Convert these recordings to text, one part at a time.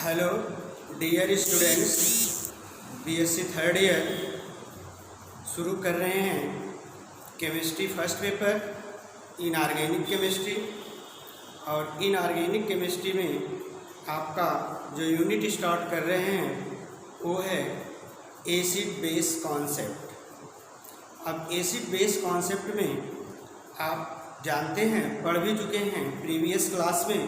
Hello dear students, BSc third year शुरू कर रहे हैं chemistry first paper inorganic chemistry. और इनऑर्गेनिक केमिस्ट्री में आपका जो यूनिट स्टार्ट कर रहे हैं वो है एसिड बेस कॉन्सेप्ट। अब एसिड बेस कॉन्सेप्ट में आप जानते हैं, पढ़ भी चुके हैं प्रीवियस क्लास में,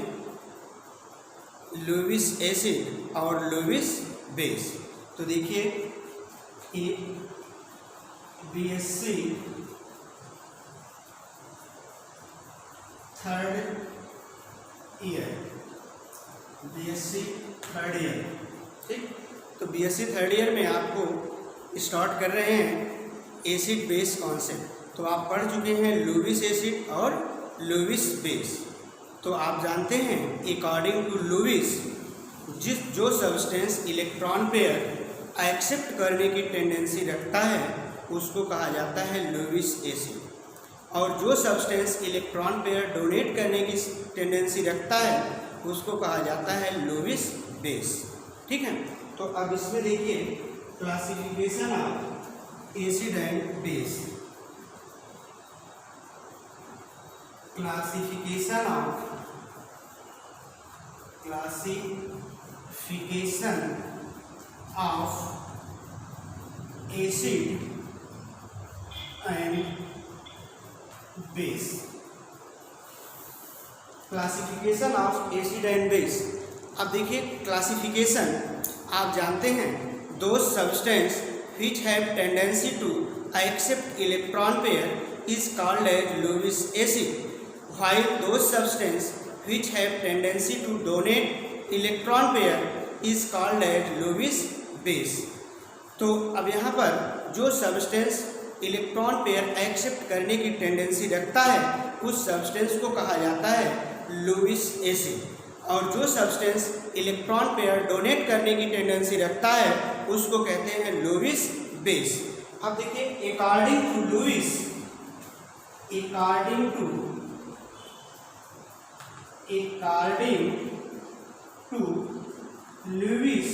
लुईस एसिड और लुईस बेस। तो देखिए ये बीएससी थर्ड ईयर, ठीक। तो बीएससी थर्ड ईयर में आपको स्टार्ट कर रहे हैं एसिड बेस कॉन्सेप्ट। तो आप पढ़ चुके हैं लुईस एसिड और लुईस बेस। तो आप जानते हैं अकॉर्डिंग टू लुईस, जो सब्सटेंस इलेक्ट्रॉन पेयर एक्सेप्ट करने की टेंडेंसी रखता है उसको कहा जाता है लुईस एसिड, और जो सब्सटेंस इलेक्ट्रॉन पेयर डोनेट करने की टेंडेंसी रखता है उसको कहा जाता है लुईस बेस, ठीक है। तो अब इसमें देखिए classification of acid and base. Classification of acid and base. Classification of acid and base. अब देखिए क्लासिफिकेशन, आप जानते हैं दो substance which have tendency to accept electron pair is called as Lewis acid, while those substance which have tendency to donate electron pair is called as Lewis base। तो अब यहाँ पर जो सब्सटेंस इलेक्ट्रॉन पेयर एक्सेप्ट करने की tendency रखता है उस सब्सटेंस को कहा जाता है लुईस एसिड, और जो सब्सटेंस इलेक्ट्रॉन पेयर डोनेट करने की टेंडेंसी रखता है उसको कहते हैं लुईस बेस। अब देखिए according to Lewis, according to Lewis,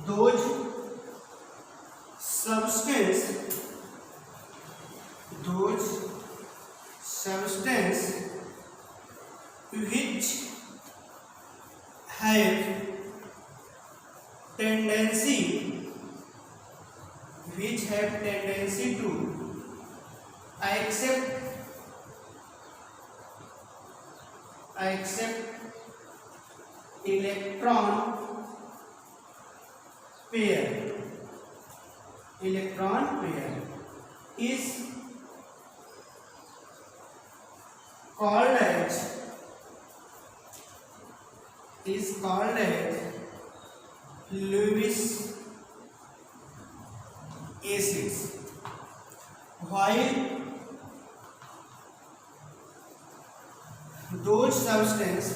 those substance which have tendency to accept electron pair is called as Lewis acids, while those substance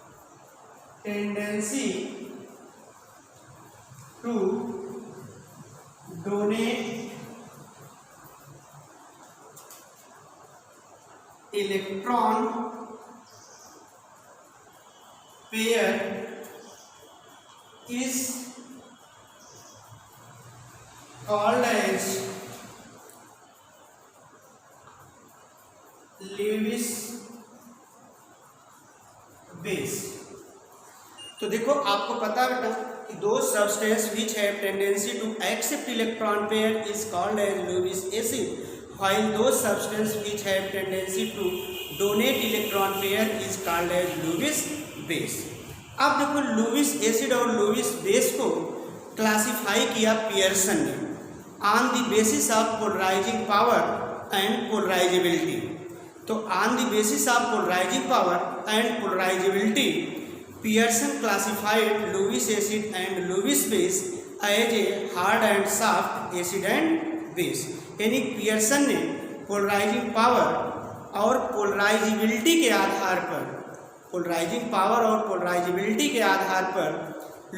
which have tendency to donate electron pair is called as Lewis base। तो देखो आपको पता है बेटा कि those substance which have tendency to accept electron pair is called as Lewis acid, while those substance which have tendency to donate electron pair is called as Lewis base। अब देखो Lewis acid और Lewis base को classify किया Pearson ने on the basis of polarising power and polarisability. तो on the basis of polarising power and polarisability Pearson classified Lewis acid and Lewis base as a hard and soft acid and base. यानी Pearson ने polarising power और polarisability के आधार पर polarising power और polarisability के आधार पर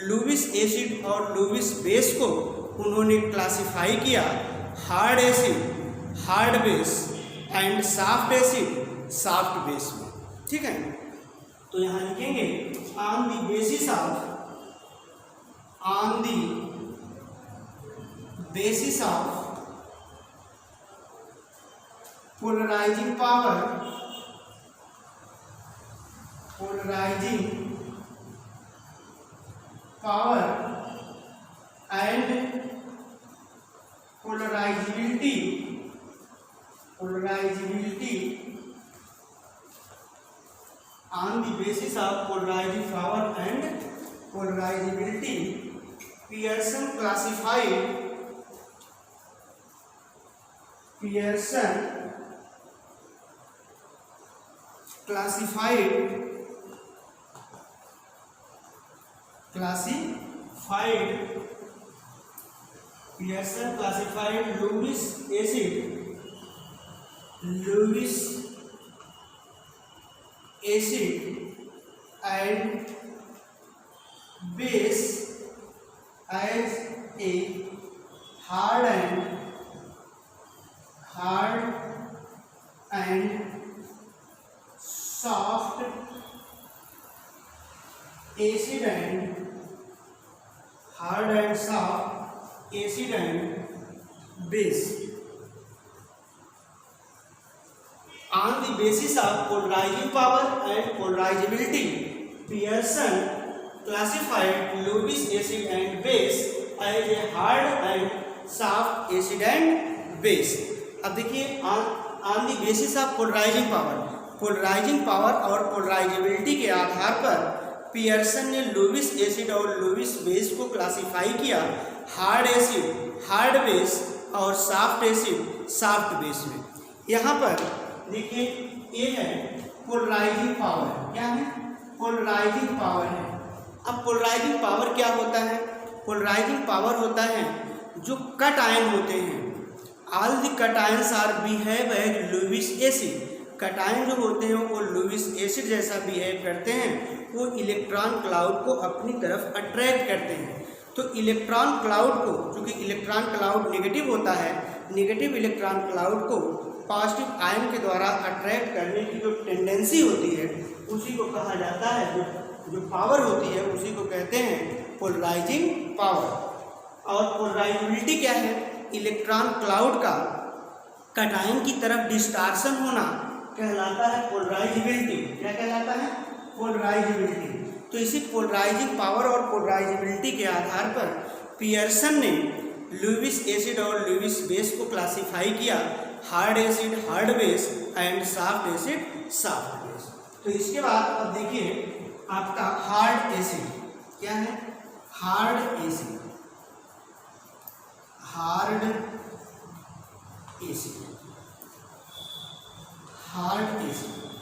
लुईस एसिड और लुईस बेस को उन्होंने क्लासिफाई किया hard acid hard base and soft acid soft base में। ठीक है, तो यहाँ लिखेंगे on the basis of polarising power and polarisability on the basis of polarizing power and polarizability, Pearson classified Lewis acid and base as a hard and soft acid and base. On the basis of polarizing power and polarizability, Pearson classified Lewis acid and base as a hard and soft acid and base. अब देखिए on the basis of polarizing power और polarizability के आधार पर Pearson ने Lewis acid और Lewis base को classify किया हार्ड एसिड हार्ड बेस और सॉफ्ट एसिड सॉफ्ट बेस में। यहाँ पर देखिए ये है पोलराइजिंग पावर, क्या है पोलराइजिंग पावर है। अब पोलराइजिंग पावर क्या होता है? पोलराइजिंग पावर होता है जो कट आयन होते हैं, all the cations are behave as Lewis acid. Cation जो होते हैं वो लुईस एसिड जैसा बिहेव करते हैं, वो इलेक्ट्रॉन क्लाउड को अपनी तरफ अट्रैक्ट करते हैं। तो इलेक्ट्रॉन क्लाउड को, चूँकि इलेक्ट्रॉन क्लाउड नेगेटिव होता है, नेगेटिव इलेक्ट्रॉन क्लाउड को पॉजिटिव आयन के द्वारा अट्रैक्ट करने की जो टेंडेंसी होती है उसी को कहा जाता है, जो पावर होती है उसी को कहते हैं पोलराइजिंग पावर। और पोलराइजेबिलिटी क्या है? इलेक्ट्रॉन क्लाउड का कट आयन की तरफ डिस्टार्शन होना कहलाता है पोलराइजेबिलिटी। क्या कहलाता है? पोलराइजेबिलिटी। तो इसी पोलराइजिंग पावर और पोलराइजेबिलिटी के आधार पर पियर्सन ने लुईस एसिड और लुईस बेस को क्लासिफाई किया hard acid hard base and soft acid soft base. तो इसके बाद अब देखिए आपका हार्ड एसिड क्या है? हार्ड एसिड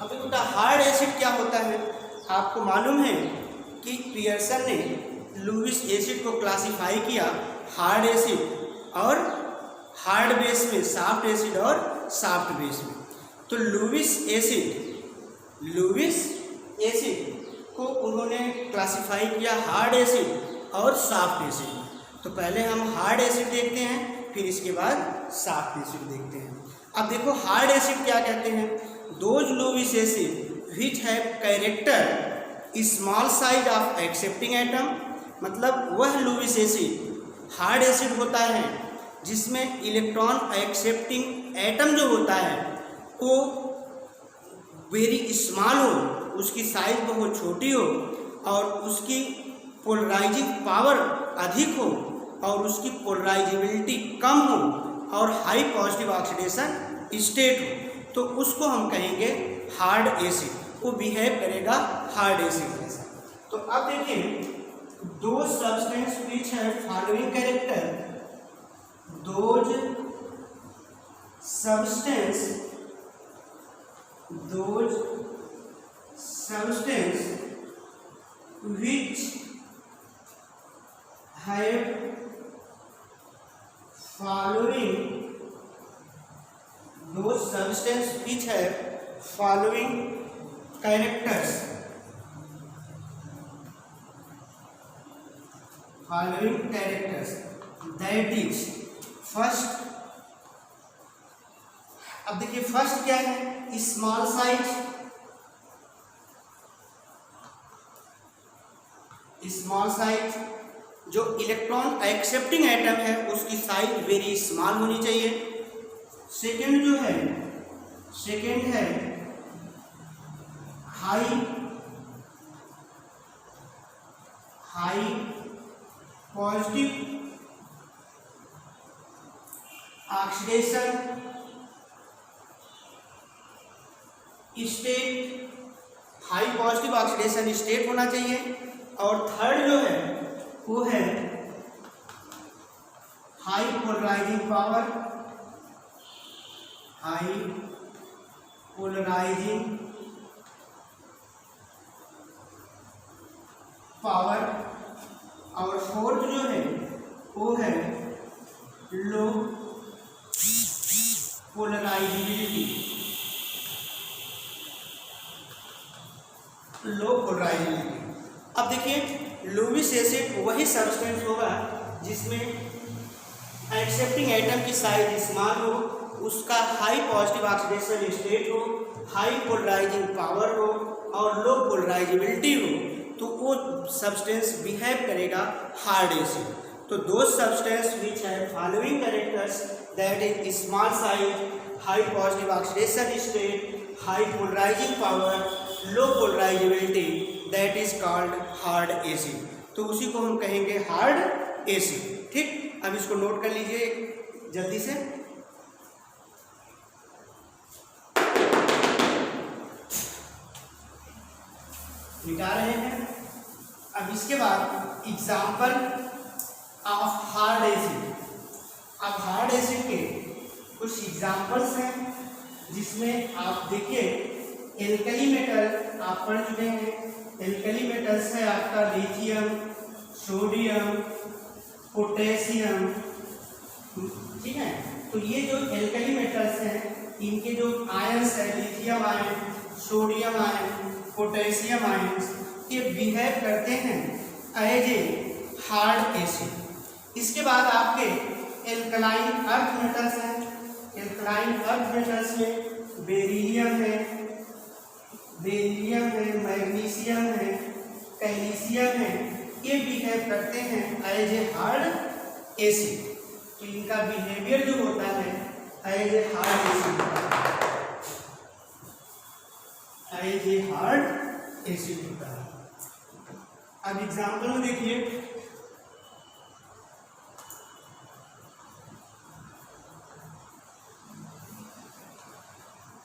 अब बेटा हार्ड एसिड क्या होता है? आपको मालूम है कि पियर्सन ने लुईस एसिड को क्लासिफाई किया हार्ड एसिड और हार्ड बेस में, सॉफ्ट एसिड और सॉफ्ट बेस में। तो लुईस एसिड को उन्होंने क्लासिफाई किया हार्ड एसिड और सॉफ्ट एसिड में। तो पहले हम हार्ड एसिड देखते हैं, फिर इसके बाद सॉफ्ट एसिड देखते हैं। अब देखो हार्ड एसिड क्या कहते हैं? Those Lewis acid which have character small size of accepting atom, मतलब वह लुईस एसिड हार्ड एसिड होता है जिसमें इलेक्ट्रॉन एक्सेप्टिंग एटम जो होता है वो वेरी स्मॉल हो, उसकी साइज बहुत छोटी हो और उसकी पोलराइजिंग पावर अधिक हो और उसकी पोलराइजेबिलिटी कम हो और हाई पॉजिटिव ऑक्सीडेशन स्टेट हो, तो उसको हम कहेंगे हार्ड एसिड। वो बिहेव करेगा हार्ड एसिड जैसा। तो अब देखिए दो सब्सटेंस विच है following character, those substance which have following characters, following characters, that is first, अब देखिए फर्स्ट क्या है, स्मॉल साइज, स्मॉल साइज, जो इलेक्ट्रॉन एक्सेप्टिंग एटम है उसकी साइज वेरी स्मॉल होनी चाहिए। सेकेंड जो है, सेकेंड है high positive oxidation state, high positive oxidation state होना चाहिए। और थर्ड जो है वो है high polarising power, high polarising power. और फोर्थ जो है वो है लो पोलराइजिबिलिटी, लो पोलराइजिबिलिटी। अब देखिए लुईस एसिड वही सब्सटेंस होगा जिसमें एक्सेप्टिंग एटम की साइज स्मॉल हो, उसका हाई पॉजिटिव ऑक्सीडेशन स्टेट हो, हाई पोलराइजिंग पावर हो और लो पोलराइजिबिलिटी हो, तो वो सब्सटेंस बिहेव करेगा हार्ड एसिड। तो दो सब्सटेंस विच है following characters, that is small size, high positive oxidation state, high polarising power, low polarisability, that is called hard acid. तो उसी को हम कहेंगे हार्ड एसिड। ठीक, अब इसको नोट कर लीजिए जल्दी से। मिटा रहे हैं। अब इसके बाद एग्जाम्पल ऑफ हार्ड एसिड। अब हार्ड एसिड के कुछ एग्जाम्पल्स हैं जिसमें आप देखिए एल्कली मेटल आप पढ़ चुके हैं। एल्कली मेटल्स है आपका लिथियम, सोडियम, पोटेशियम, ठीक है। तो ये जो एल्कली मेटल्स हैं इनके जो आयंस है, lithium ion, sodium ion, potassium ions, ये बिहेव करते हैं एज ए हार्ड एसिड। इसके बाद आपके एल्कलाइन अर्थ मेटल्स हैं। एल्कलाइन अर्थ मेटल्स में बेरिलियम है, मैग्नीशियम है, कैल्शियम है, ये बिहेव करते हैं एज ए हार्ड एसिड। तो इनका बिहेवियर जो होता है as a hard acid, as a hard acid होता है। अब एग्जाम्पल में देखिए,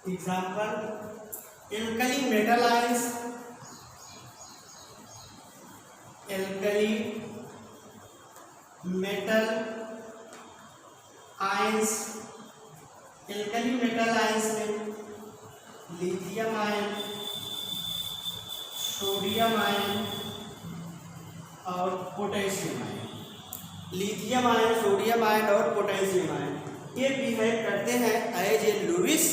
example alkali metal ions, alkali metal ions, alkali metal ions में लिथियम आयन, सोडियम आयन और potassium ion. Lithium ion, sodium ion और पोटेशियम आयन ये behave करते हैं as a Lewis,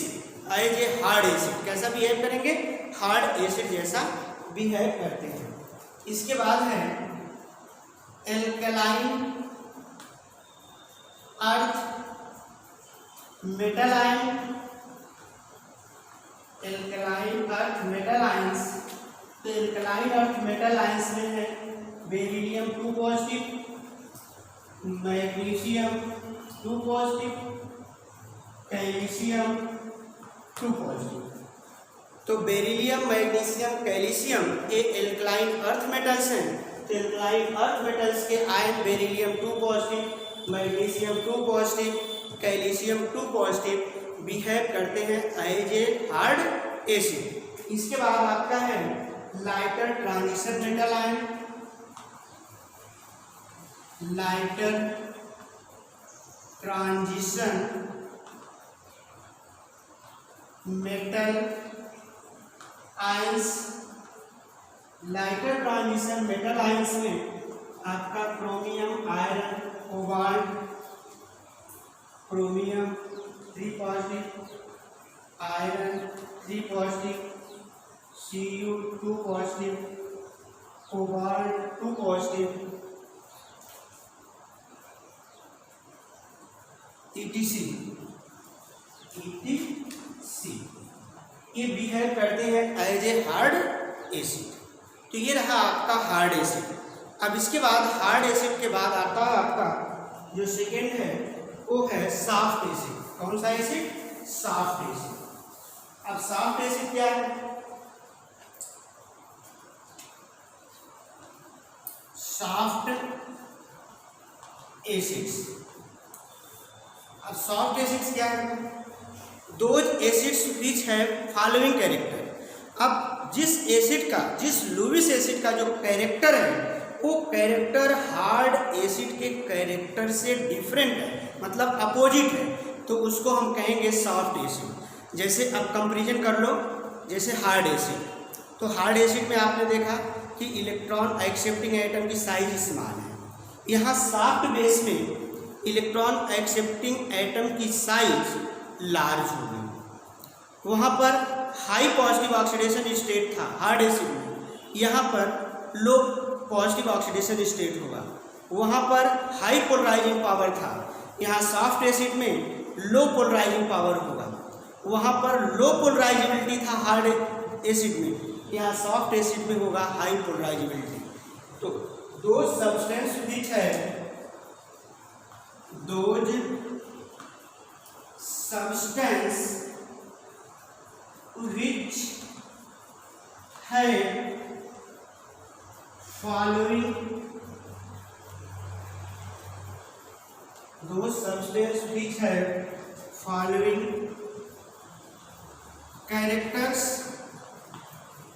as a hard acid. कैसा behave करेंगे? Hard acid जैसा behave करते हैं। इसके बाद है alkaline earth metal ion, alkaline earth metal ions. तो एल्कलाइन अर्थ मेटल आयंस में है beryllium 2 positive, magnesium 2 positive, calcium 2 positive. तो बेरिलियम, मैग्नीशियम, कैल्शियम ये एल्कलाइन अर्थ मेटल्स हैं। तो एल्कलाइन अर्थ मेटल्स के ion beryllium 2 positive, magnesium 2 positive, calcium 2 positive behave करते हैं एज ए हार्ड एसिड। इसके बाद आपका है lighter transition metal ion, lighter transition metal ions. Lighter transition metal ions में आपका chromium, iron, cobalt, chromium 3 positive, iron 3 positive, Cu 2 positive, cobalt 2 positive, ये behave करते हैं एज ए हार्ड एसिड। तो ये रहा आपका हार्ड एसिड। अब इसके बाद हार्ड एसिड के बाद आता है आपका जो सेकेंड है वो है सॉफ्ट एसिड। कौन सा एसिड? Soft acid. अब सॉफ्ट एसिड क्या है? Soft acids. अब सॉफ्ट एसिड्स क्या है? Those acids which have following character. अब जिस एसिड का, जिस लुईस एसिड का जो कैरेक्टर है वो कैरेक्टर हार्ड एसिड के कैरेक्टर से डिफरेंट है, मतलब अपोजिट है, तो उसको हम कहेंगे सॉफ्ट एसिड। जैसे अब कंपैरिजन कर लो, जैसे हार्ड एसिड, तो हार्ड एसिड में आपने देखा कि इलेक्ट्रॉन एक्सेप्टिंग एटम की साइज समान है। यहाँ सॉफ्ट बेस में इलेक्ट्रॉन एक्सेप्टिंग एटम की साइज लार्ज होगी। वहाँ पर हाई पॉजिटिव ऑक्सीडेशन स्टेट था हार्ड एसिड में, यहाँ पर लो पॉजिटिव ऑक्सीडेशन स्टेट होगा। वहाँ पर हाई पोलराइजिंग पावर था, यहाँ सॉफ्ट एसिड में लो पोलराइजिंग पावर होगा। वहाँ पर लो पोलराइजिबिलिटी था हार्ड एसिड में, यहाँ सॉफ्ट एसिड में होगा हाई पोलराइजिबिलिटी। तो दो सब्सटेंस विच है, those substance which have following, those substance which have following characters,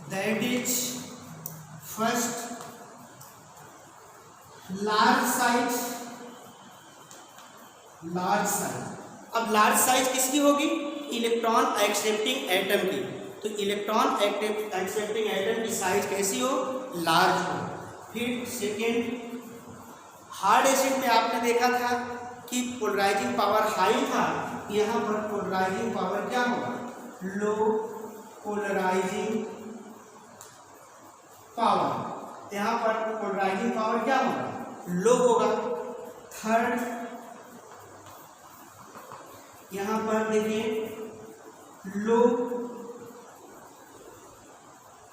that is first large size, large size। अब लार्ज साइज किसकी होगी? इलेक्ट्रॉन एक्सेप्टिंग एटम की। तो इलेक्ट्रॉन एक्सेप्टिंग एटम की size कैसी हो? लार्ज हो। फिर सेकेंड, हार्ड एसिड में आपने देखा था कि पोलराइजिंग पावर हाई था, यहाँ पर पोलराइजिंग पावर क्या होगा? लो पोलराइजिंग पावर। यहाँ पर पोलराइजिंग पावर क्या होगा? लो होगा। थर्ड, यहाँ पर देखिए लो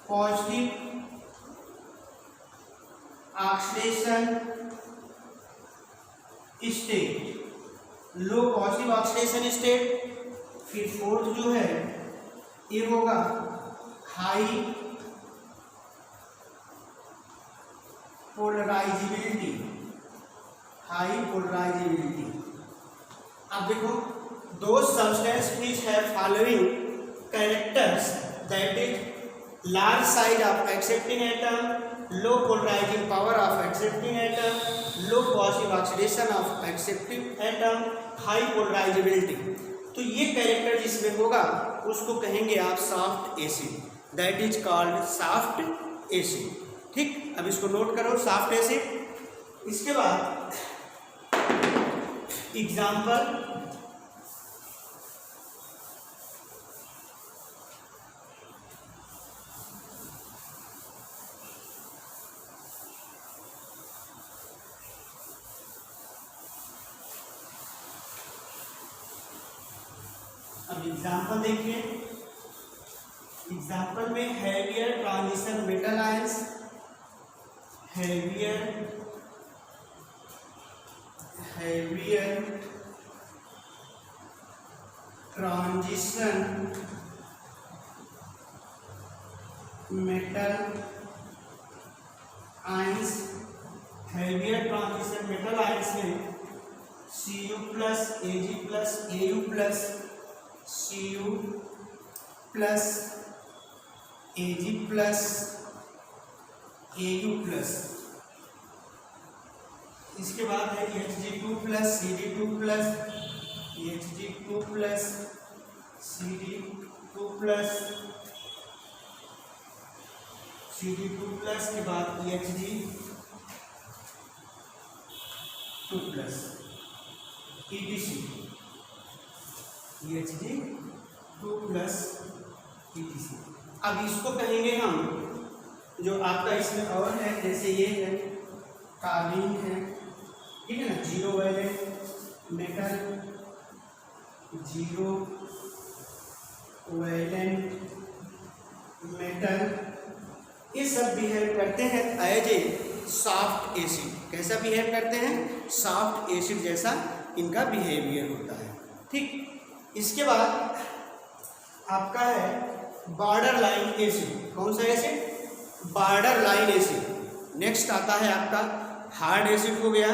पॉजिटिव ऑक्सीडेशन स्टेट, लो पॉजिटिव ऑक्सीडेशन स्टेट। फिर फोर्थ जो है ये होगा हाई पोलराइजिबिलिटी, हाई पोलराइजिबिलिटी। अब देखो, those substances which have following characters, that is large size of accepting atom, low polarizing power of accepting atom, low positive oxidation of accepting atom, high polarizability। तो ये character जिसमें होगा उसको कहेंगे आप soft acid, that is called soft acid. ठीक, अब इसको नोट करो सॉफ्ट एसिड। इसके बाद एग्जाम्पल, अब एग्जाम्पल देखिए। एग्जाम्पल में heavier transition metal ions, heavier transition metal ions, heavier transition metal ions में Cu plus Ag plus Au plus Cu plus Ag plus Au plus, इसके बाद है Hg2 plus Cd2 plus Hg2 plus Cd2 plus Cd2 plus के बाद Hg2 plus ETC, Hg2 plus ETC। अब इसको कहेंगे हम, जो आपका इसमें और है, जैसे ये है कार्बीन है, ठीक है ना, zero valent metal, zero valent metal, ये सब बिहेव करते हैं एज ए सॉफ्ट एसिड। कैसा बिहेव करते हैं? सॉफ्ट एसिड जैसा इनका बिहेवियर होता है। ठीक, इसके बाद आपका है बॉर्डर लाइन एसिड। कौन सा acid? Border line acid. Next आता है आपका हार्ड एसिड हो गया,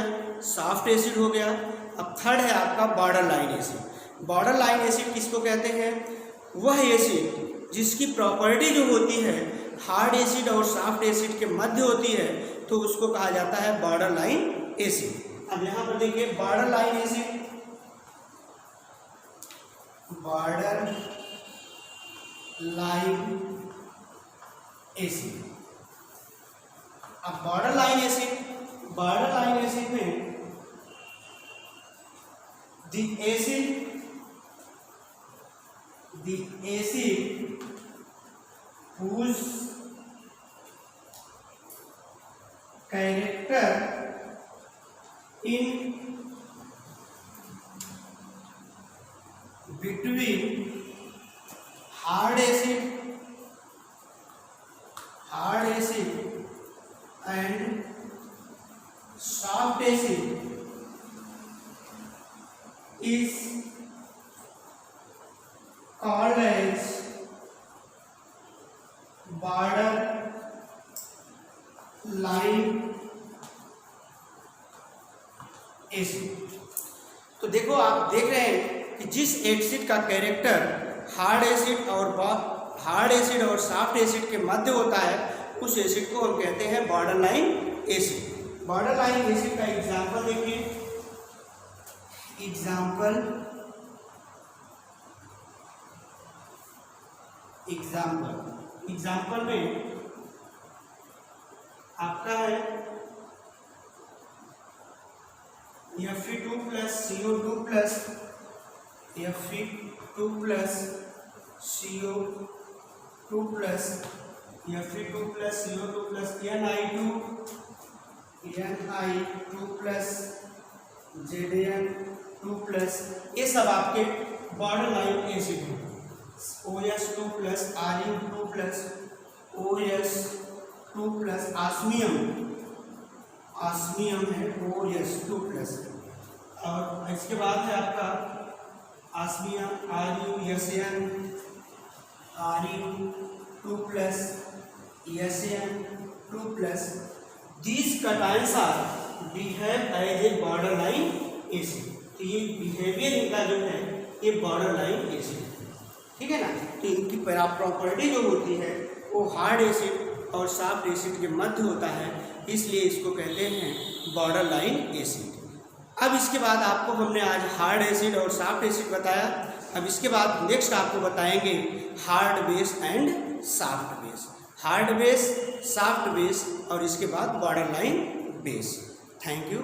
सॉफ्ट एसिड हो गया। अब थर्ड है आपका border line acid. Border line acid किसको कहते हैं? वह एसिड जिसकी प्रॉपर्टी जो होती है हार्ड एसिड और सॉफ्ट एसिड के मध्य होती है, तो उसको कहा जाता है बॉर्डर लाइन एसिड। अब यहाँ पर देखिए border line acid, border line acid. अब बॉर्डर लाइन एसिड में the acid whose character in between hard acid and soft acid is called as border line acid. तो देखो आप देख रहे हैं कि जिस एसिड का कैरेक्टर हार्ड एसिड और सॉफ्ट एसिड के मध्य होता है, उस एसिड को हम कहते हैं border line acid. Border line acid का एग्जांपल देखिए। एग्जाम्पल में आपका है Fe2 plus CO2 plus Fe2 plus CO2 plus Fe2 plus CO2 plus Ni2 plus Zn2 plus, ये सब आपके बॉर्डर लाइन एसिड हैं। OS2 plus Ru2 plus OS2 plus osmium है OS2 प्लस। और इसके बाद है आपका osmium Ru2 plus Sn2 plus। These cations are behave as a border line acid। तो ये बिहेवियर इनका जो है ये बॉर्डर लाइन एसिड है, ठीक है ना। तो इनकी प्रॉपर्टी जो होती है वो हार्ड एसिड और सॉफ्ट एसिड के मध्य होता है, इसलिए इसको कहते हैं बॉर्डर लाइन एसिड। अब इसके बाद आपको हमने आज हार्ड एसिड और सॉफ्ट एसिड बताया। अब इसके बाद नेक्स्ट आपको बताएंगे hard base and soft base. Hard base, soft base और इसके बाद border line base. Thank you.